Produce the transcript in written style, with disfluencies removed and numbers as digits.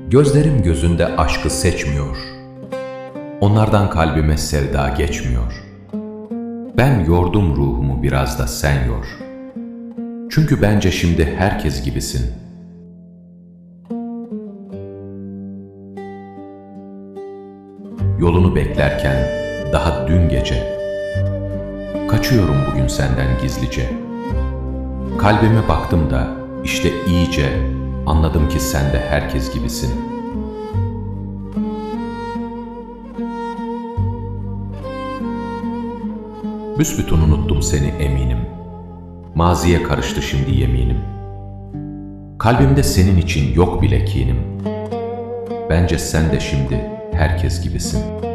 Gözlerim gözünde aşkı seçmiyor. Onlardan kalbime sevda geçmiyor. Ben yordum ruhumu, biraz da sen yor. Çünkü bence şimdi herkes gibisin. Yolunu beklerken daha dün gece, kaçıyorum bugün senden gizlice. Kalbime baktım da işte iyice anladım ki sen de herkes gibisin. Büsbütün unuttum seni eminim. Maziye karıştı şimdi yeminim. Kalbimde senin için yok bile kinim. Bence sen de şimdi herkes gibisin.